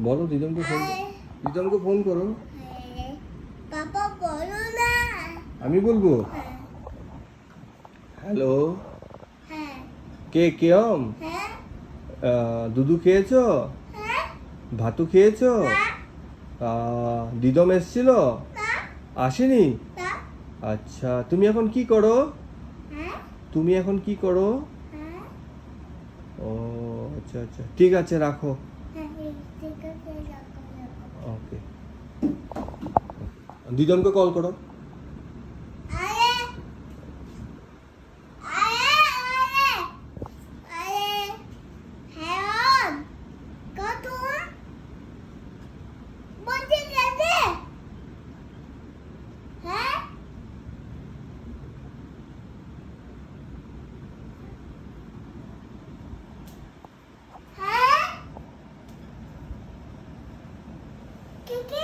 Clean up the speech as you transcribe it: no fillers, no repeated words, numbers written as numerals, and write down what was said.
বলো দিদমকে phone, দিদমকে phone করো। পাপা বলো না। আমি বলবো। হ্যাঁ হ্যালো, হ্যাঁ কেয়ম, হ্যাঁ দুধু খেয়েছো? হ্যাঁ ভাতু খেয়েছো? না দিদম এসছিল? না আসেনি? না আচ্ছা, তুমি এখন কি করো? হ্যাঁ তুমি এখন কি করো? হ্যাঁ ও আচ্ছা আচ্ছা, ঠিক আছে, রাখো। হ্যাঁ ঠিক আছে রাখো রাখো। ওকে, দিদমকে কল করো। আরে আরে আরে আরে হ্যাঁ কতক্ষণ বলতে গেছে? হ্যাঁ হ্যাঁ কি কি